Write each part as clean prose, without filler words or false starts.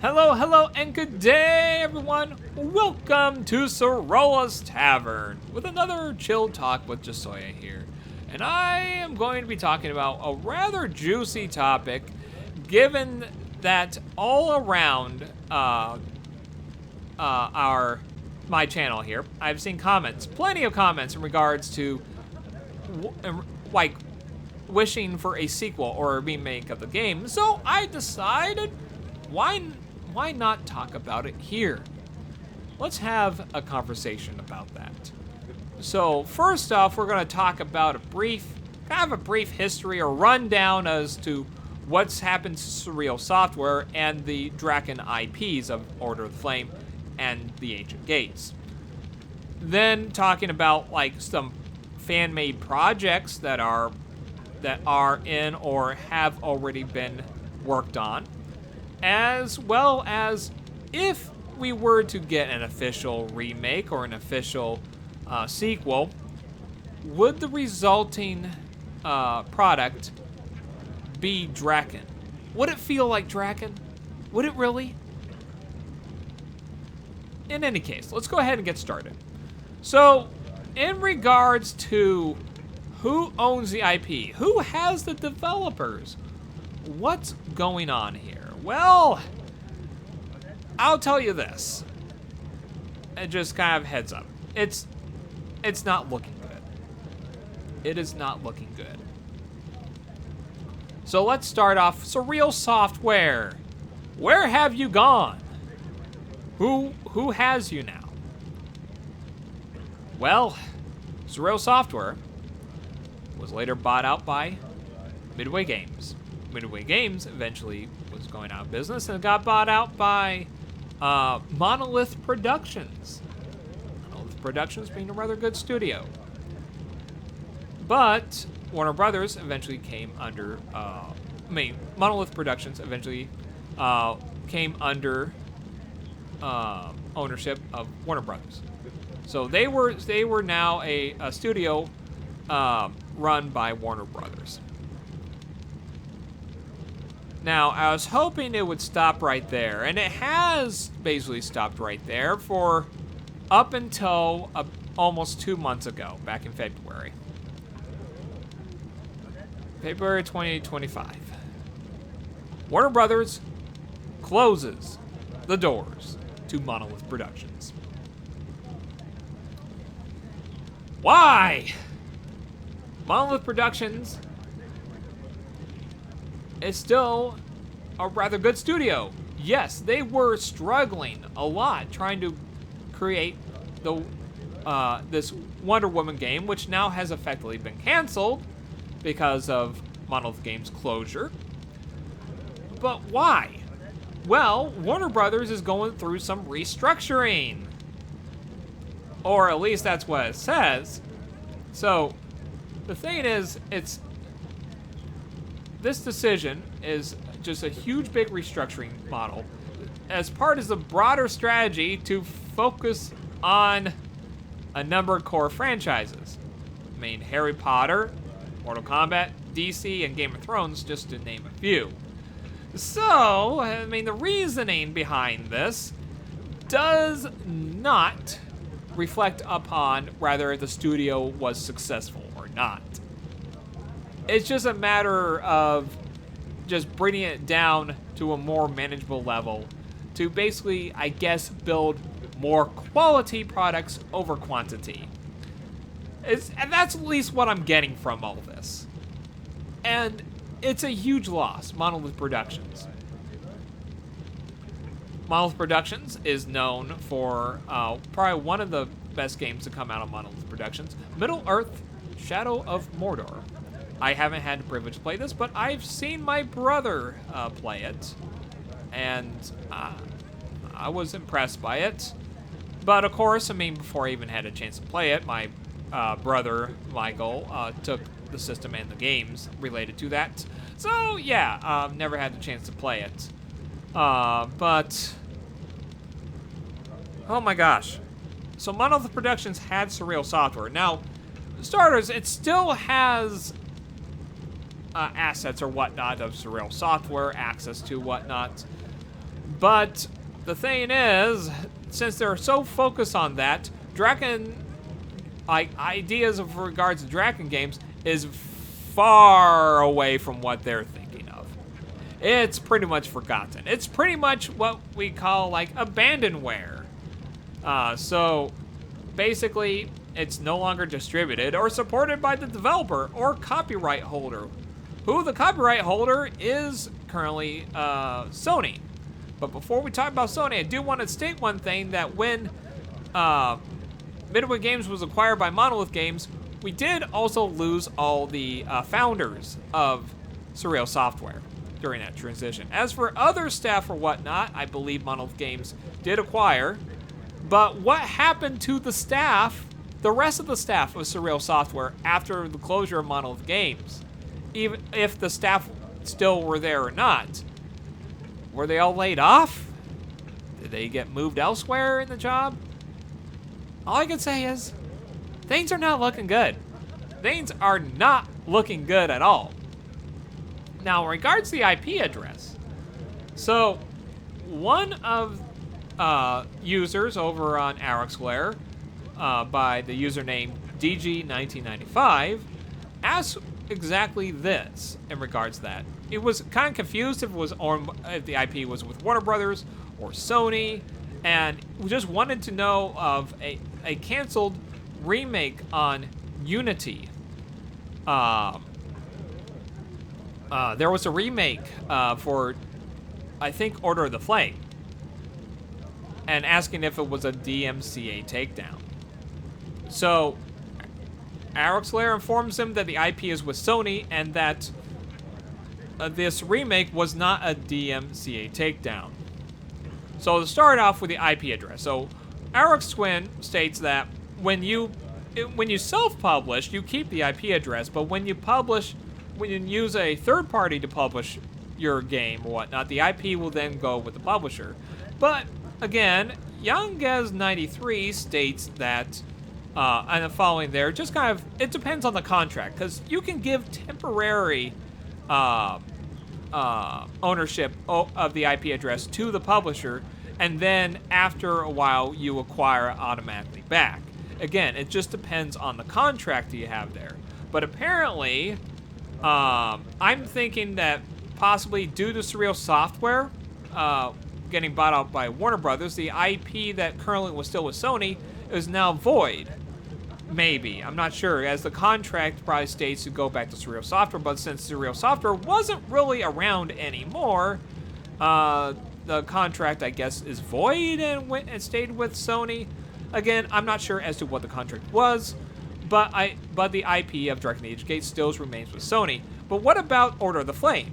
Hello, hello, and good day, everyone. Welcome to Sorolla's Tavern with another chill talk with Jasoya here. And I am going to be talking about a rather juicy topic, given that all around my channel here, I've seen comments, plenty of comments in regards to like wishing for a sequel or a remake of the game. So I decided, why not talk about it here? Let's have a conversation about that. So first off, we're going to talk about a brief history or rundown as to what's happened to Surreal Software and the Drakan IPs of Order of the Flame and the Ancient Gates. Then talking about like some fan-made projects that are in or have already been worked on, as well as if we were to get an official remake or an official sequel, would the resulting product be Drakan? Would it feel like Drakan? Would it really? In any case, let's go ahead and get started. So, in regards to who owns the IP, who has the developers, what's going on here? Well, I'll tell you this. And just kind of heads up. It's not looking good. It is not looking good. So let's start off. Surreal Software. Where have you gone? Who has you now? Well, Surreal Software was later bought out by Midway Games. Midway Games eventually was going out of business and got bought out by Monolith Productions. Monolith Productions being a rather good studio. But Warner Brothers eventually came under, Monolith Productions eventually came under ownership of Warner Brothers. So they were now a studio run by Warner Brothers. Now, I was hoping it would stop right there, and it has basically stopped right there for up until almost 2 months ago, back in February. February 2025. Warner Brothers closes the doors to Monolith Productions. Why? Monolith Productions is still a rather good studio. Yes, they were struggling a lot trying to create the this Wonder Woman game, which now has effectively been canceled because of Monolith Games' closure. But why? Well, Warner Brothers is going through some restructuring. Or at least that's what it says. So, the thing is, this decision is just a huge, big restructuring model as part of the broader strategy to focus on a number of core franchises. I mean, Harry Potter, Mortal Kombat, DC, and Game of Thrones, just to name a few. So, I mean, the reasoning behind this does not reflect upon whether the studio was successful or not. It's just a matter of just bringing it down to a more manageable level to basically, I guess, build more quality products over quantity. And that's at least what I'm getting from all this. And it's a huge loss, Monolith Productions. Monolith Productions is known for probably one of the best games to come out of Monolith Productions, Middle-earth: Shadow of Mordor. I haven't had the privilege to play this, but I've seen my brother play it, and I was impressed by it. But of course, I mean, before I even had a chance to play it, my brother, Michael, took the system and the games related to that. So yeah, never had the chance to play it. But, oh my gosh. So Monolith Productions had Surreal Software. Now, starters, it still has assets or whatnot of Surreal Software, access to whatnot. But the thing is, since they're so focused on that, Drakan, like, ideas of regards to Drakan games is far away from what they're thinking of. It's pretty much forgotten. It's pretty much what we call, like, abandonware. So basically, it's no longer distributed or supported by the developer or copyright holder, who the copyright holder is currently Sony. But before we talk about Sony, I do want to state one thing, that when Midway Games was acquired by Monolith Games, we did also lose all the founders of Surreal Software during that transition. As for other staff or whatnot, I believe Monolith Games did acquire. But what happened to the staff, the rest of the staff of Surreal Software, after the closure of Monolith Games? Even if the staff still were there or not. Were they all laid off? Did they get moved elsewhere in the job? All I can say is, things are not looking good. Things are not looking good at all. Now, in regards to the IP address, so one of users over on ArxLair, by the username DG1995, asked exactly this in regards to that. It was kind of confused if the IP was with Warner Brothers or Sony, and we just wanted to know of a canceled remake on Unity. There was a remake for, I think, Order of the Flame, and asking if it was a DMCA takedown. So ArxLair informs him that the IP is with Sony and that this remake was not a DMCA takedown. So to start off with the IP address. So Arx Twin states that when you self-publish, you keep the IP address, but when you use a third party to publish your game or whatnot, the IP will then go with the publisher. But again, YoungGez93 states that, and the following there, just kind of, it depends on the contract, because you can give temporary ownership of the IP address to the publisher, and then after a while you acquire it automatically back. Again, it just depends on the contract that you have there. But apparently, I'm thinking that possibly due to Surreal Software getting bought out by Warner Brothers, the IP that currently was still with Sony is now void. Maybe. I'm not sure, as the contract probably states to go back to Surreal Software, but since Surreal Software wasn't really around anymore, the contract, I guess, is void and stayed with Sony. Again, I'm not sure as to what the contract was, but the IP of Drakan Age Gate still remains with Sony. But what about Order of the Flame?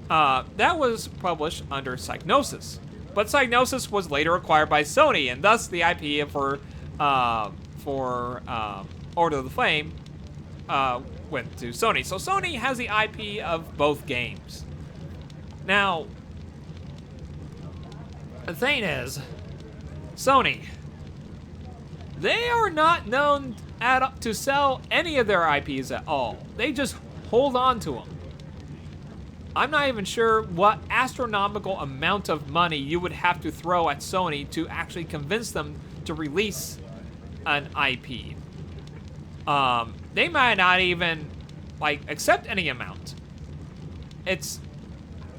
That was published under Psygnosis, but Psygnosis was later acquired by Sony, and thus the IP for Order of the Flame went to Sony. So Sony has the IP of both games. Now, the thing is, Sony, they are not known to sell any of their IPs at all. They just hold on to them. I'm not even sure what astronomical amount of money you would have to throw at Sony to actually convince them to release an IP. They might not even accept any amount.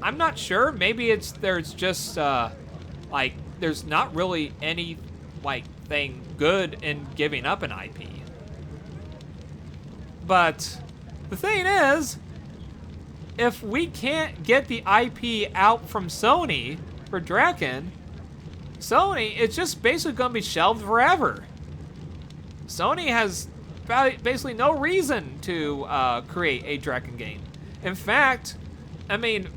I'm not sure. Maybe there's just there's not really any thing good in giving up an IP. But the thing is, if we can't get the IP out from Sony for Drakan, Sony, it's just basically going to be shelved forever. Sony has basically no reason to create a Drakan game. In fact, I mean,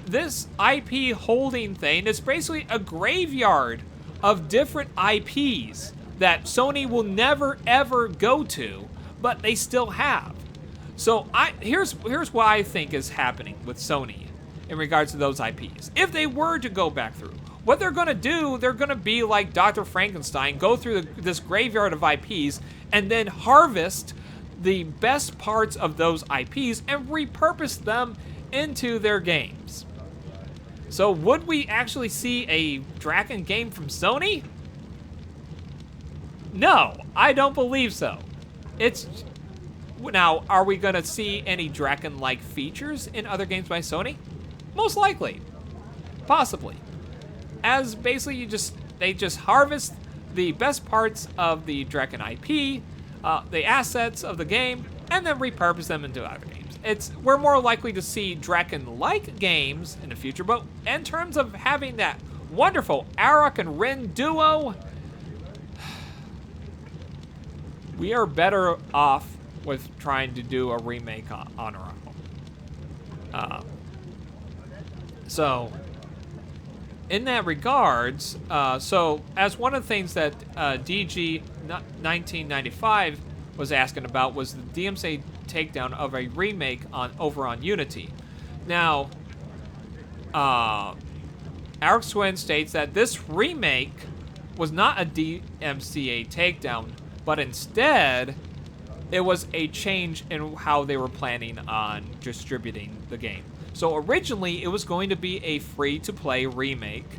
this IP holding thing is basically a graveyard of different IPs that Sony will never ever go to, but they still have. So here's what I think is happening with Sony in regards to those IPs. If they were to go back through, what they're going to do, they're going to be like Dr. Frankenstein, go through this graveyard of IPs and then harvest the best parts of those IPs and repurpose them into their games. So would we actually see a Drakan game from Sony? No, I don't believe so. Now, are we going to see any Drakan-like features in other games by Sony? Most likely. Possibly. As basically they just harvest the best parts of the Drakan IP, the assets of the game, and then repurpose them into other games. We're more likely to see Drakan-like games in the future, but in terms of having that wonderful Arok and Rin duo, we are better off with trying to do a remake on our own. So, in that regards, so as one of the things that DG 1995 was asking about was the DMCA takedown of a remake over on Unity. Now, Arok Swin states that this remake was not a DMCA takedown, but instead it was a change in how they were planning on distributing the game. So originally, it was going to be a free-to-play remake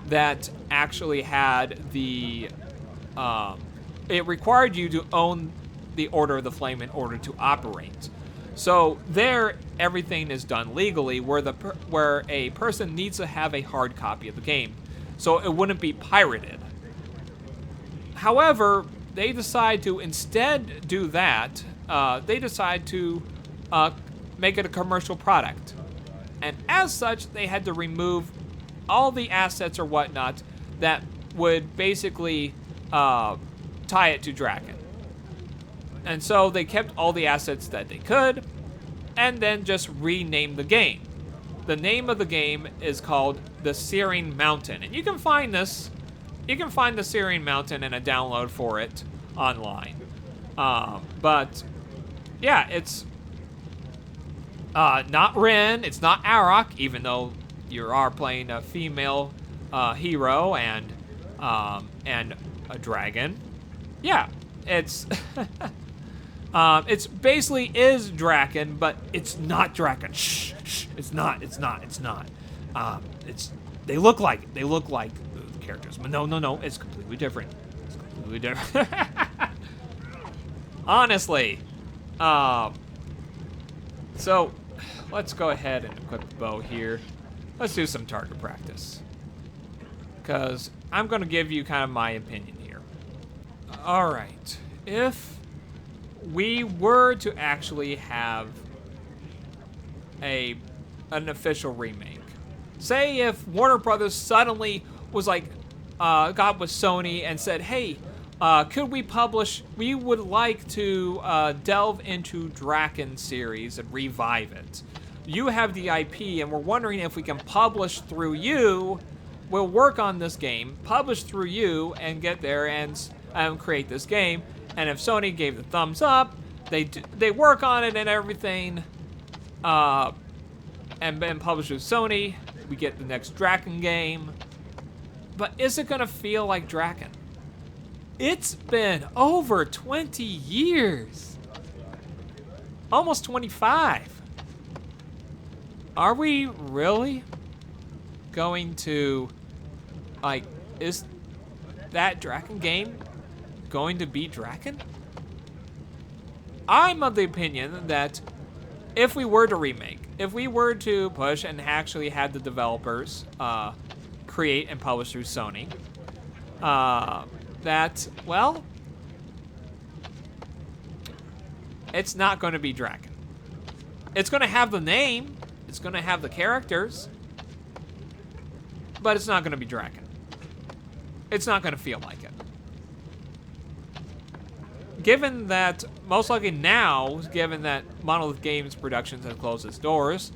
that actually had the... it required you to own the Order of the Flame in order to operate. So there, everything is done legally, where a person needs to have a hard copy of the game, so it wouldn't be pirated. However, they decide to instead do that. They decide to make it a commercial product. And as such, they had to remove all the assets or whatnot that would basically tie it to Drakan. And so they kept all the assets that they could, and then just renamed the game. The name of the game is called the Searing Mountain. And you can find this. You can find the Searing Mountain and a download for it online. But, yeah, it's not Rin, it's not Arok, even though you are playing a female hero and a dragon. Yeah, it's it's basically is Drakan, but it's not Drakan. Shh, it's not. They look like characters, but no, it's completely different. It's completely different. Honestly, so let's go ahead and equip the bow here. Let's do some target practice, because I'm going to give you kind of my opinion here. All right, if we were to actually have an official remake, say if Warner Brothers suddenly was like, got with Sony and said, hey, could we publish, we would like to delve into Drakan series and revive it. You have the IP and we're wondering if we can publish through you. We'll work on this game, publish through you, and get there and create this game. And if Sony gave the thumbs up, they work on it and everything, and then publish with Sony, we get the next Drakan game. But is it gonna feel like Drakan? It's been over 20 years. Almost 25. Are we really going to, like, is that Drakan game going to be Drakan? I'm of the opinion that if we were to remake, if we were to push and actually had the developers create and publish through Sony, that, well, it's not going to be Drakan. It's going to have the name, it's going to have the characters, but it's not going to be Drakan. It's not going to feel like it. Given that, most likely now, given that Monolith Games Productions has closed its doors,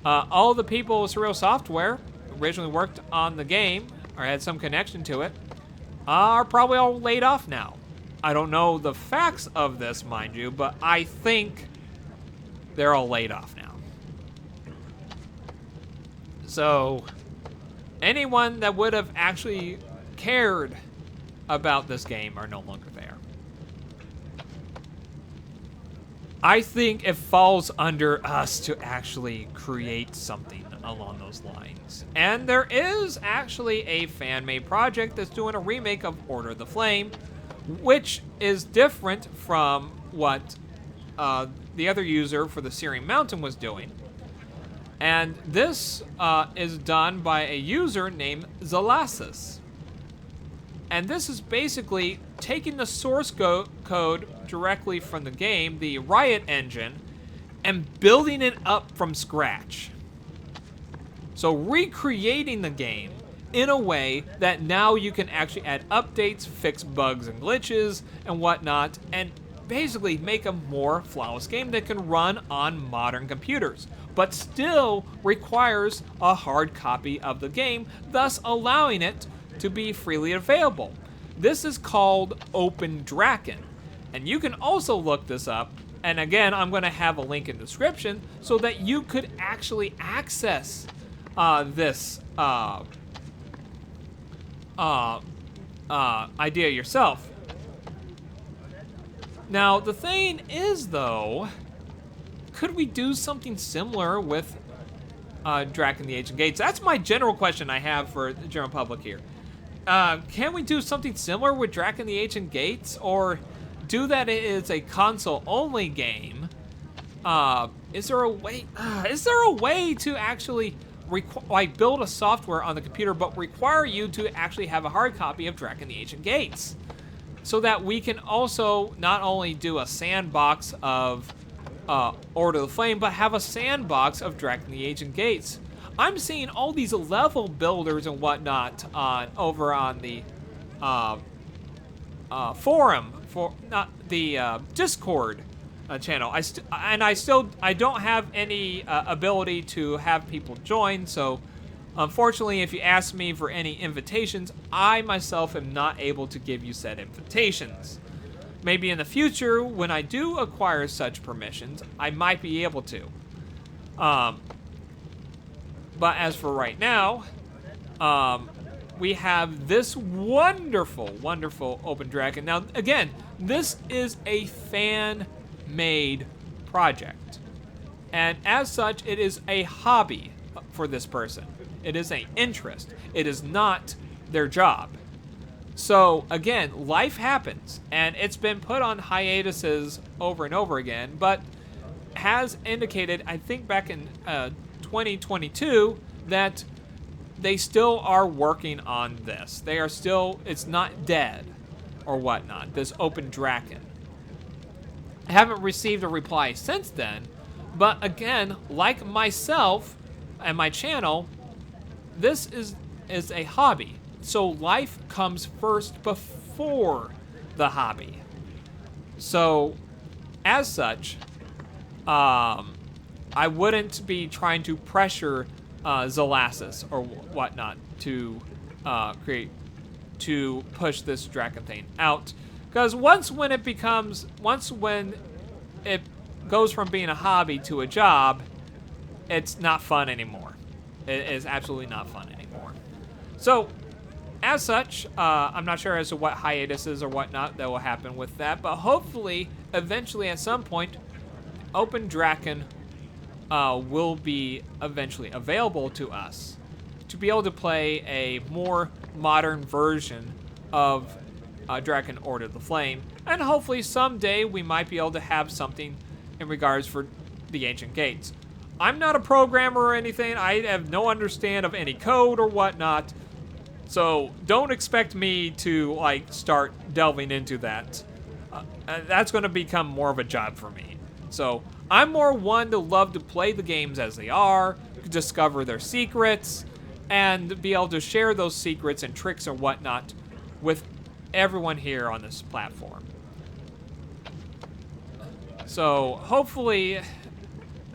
all the people with Surreal Software originally worked on the game, or had some connection to it, are probably all laid off now. I don't know the facts of this, mind you, but I think they're all laid off now. So, anyone that would have actually cared about this game are no longer there. I think it falls under us to actually create something along those lines. And there is actually a fan-made project that's doing a remake of Order of the Flame, which is different from what the other user for the Searing Mountain was doing. And this is done by a user named Zalasis. And this is basically taking the source code directly from the game, the Riot engine, and building it up from scratch. So recreating the game in a way that now you can actually add updates, fix bugs and glitches and whatnot, and basically make a more flawless game that can run on modern computers, but still requires a hard copy of the game, thus allowing it to be freely available. This is called OpenDrakan, and you can also look this up, and again, I'm going to have a link in the description so that you could actually access this idea yourself. Now, the thing is, though, could we do something similar with Drakan the Ancient Gates? That's my general question I have for the general public here. Can we do something similar with Drakan the Ancient Gates, or do that as a console-only game? Is there a way? Is there a way to actually build a software on the computer, but require you to actually have a hard copy of Drakan the Ancient Gates, so that we can also not only do a sandbox of Order of the Flame, but have a sandbox of Drakan the Ancient Gates? I'm seeing all these level builders and whatnot over on the forum for not the Discord channel. I don't have any ability to have people join, so unfortunately, if you ask me for any invitations, I myself am not able to give you said invitations. Maybe in the future, when I do acquire such permissions, I might be able to. But as for right now, we have this wonderful, wonderful OpenDrakan. Now, again, this is a fan-made project. And as such, it is a hobby for this person. It is an interest. It is not their job. So, again, life happens, and it's been put on hiatuses over and over again, but has indicated, I think back in 2022, that they still are working on this. They are still, it's not dead or whatnot, this OpenDrakan. I haven't received a reply since then, but again, like myself and my channel, this is a hobby. So life comes first before the hobby. So, as such, I wouldn't be trying to pressure Zalasis or whatnot to push this Drakan thing out, because once when it goes from being a hobby to a job, it's not fun anymore. It is absolutely not fun anymore. So, as such, I'm not sure as to what hiatuses or whatnot that will happen with that, but hopefully, eventually at some point, OpenDrakan will be eventually available to us to be able to play a more modern version of Drakan Order of the Flame, and hopefully someday we might be able to have something in regards for the Ancient Gates. I'm not a programmer or anything. I have no understand of any code or whatnot, so don't expect me to start delving into that. That's going to become more of a job for me. So I'm more one to love to play the games as they are, discover their secrets, and be able to share those secrets and tricks and whatnot with everyone here on this platform. So hopefully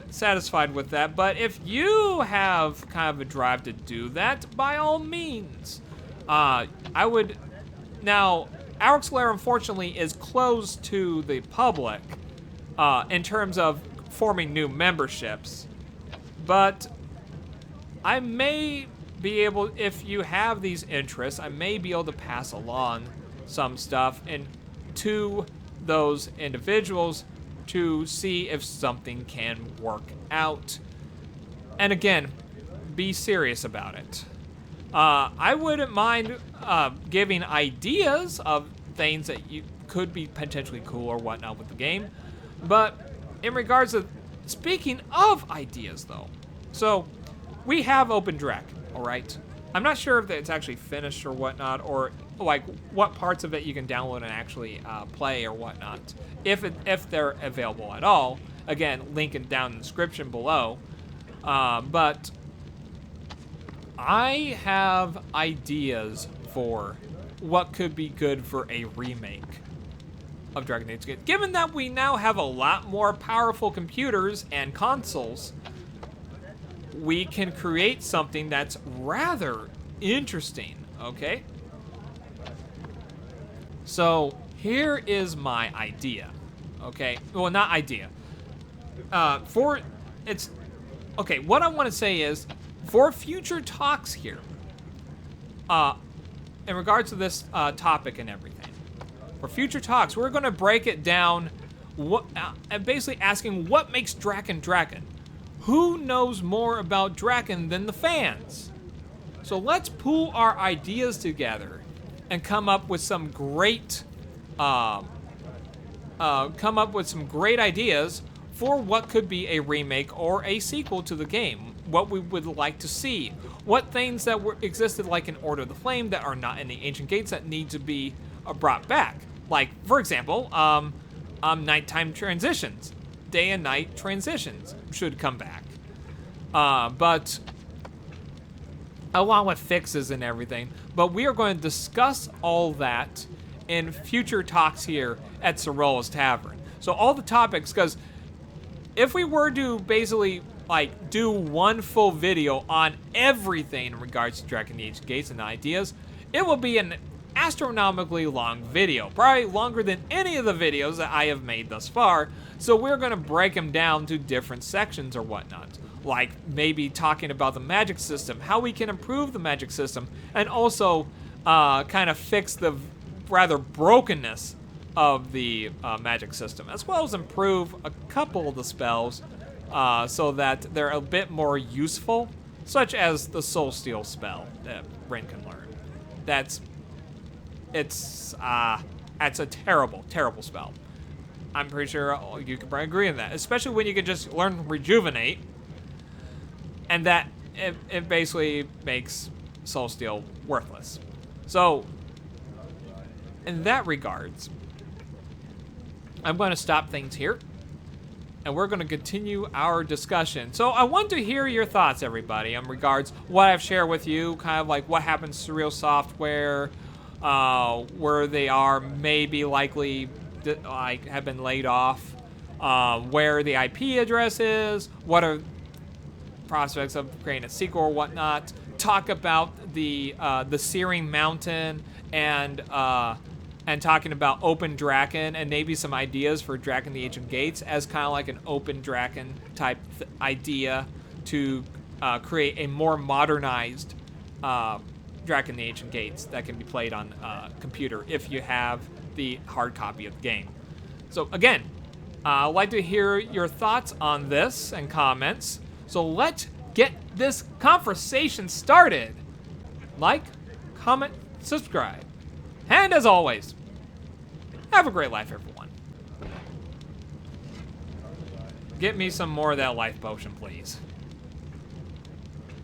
satisfied with that, but if you have kind of a drive to do that, by all means, I would. Now, Alex Lair unfortunately is closed to the public in terms of forming new memberships, but I may be able, if you have these interests, I may be able to pass along some stuff and to those individuals to see if something can work out. And again, be serious about it. I wouldn't mind giving ideas of things that you could be potentially cool or whatnot with the game. But in regards to, speaking of ideas though, so we have OpenDrakan, all right? I'm not sure if it's actually finished or whatnot, or like what parts of it you can download and actually play or whatnot, if they're available at all. Again, link it down in the description below. But I have ideas for what could be good for a remake of Dragon Age. Given that we now have a lot more powerful computers and consoles, we can create something that's rather interesting, okay? So here is my idea, okay? Well, not idea. Okay, what I want to say is, for future talks here, in regards to this topic and everything, for future talks, we're going to break it down, and basically asking what makes Drakan Drakan. Who knows more about Drakan than the fans? So let's pool our ideas together and come up with some great, ideas for what could be a remake or a sequel to the game. What we would like to see. What things that existed like in Order of the Flame that are not in the Ancient Gates that need to be brought back. Like, for example, nighttime transitions. Day and night transitions should come back. But along with fixes and everything. But we are going to discuss all that in future talks here at Sorolla's Tavern. So all the topics, because if we were to basically like do one full video on everything in regards to Dragon Age Gates and ideas, it will be an astronomically long video, probably longer than any of the videos that I have made thus far. So we're going to break them down to different sections or whatnot, like maybe talking about the magic system, how we can improve the magic system, and also kind of fix the rather brokenness of the magic system, as well as improve a couple of the spells so that they're a bit more useful, such as the Soul Steal spell that Ren can learn. It's a terrible, terrible spell. I'm pretty sure you can probably agree on that, especially when you can just learn Rejuvenate, and that it basically makes Soul Steal worthless. So, in that regards, I'm going to stop things here, and we're going to continue our discussion. So I want to hear your thoughts, everybody, in regards what I've shared with you, kind of like what happens to Real Software, where they are maybe likely like have been laid off, where the IP address is, what are prospects of creating a sequel or whatnot. Talk about the Searing Mountain and talking about OpenDrakan and maybe some ideas for Drakan the Ancient Gates as kind of like an OpenDrakan type idea to create a more modernized Drakan the Ancient Gates that can be played on computer if you have the hard copy of the game. So again, I'd like to hear your thoughts on this and comments. So let's get this conversation started. Like, comment, subscribe. And as always, have a great life, everyone. Get me some more of that life potion, please.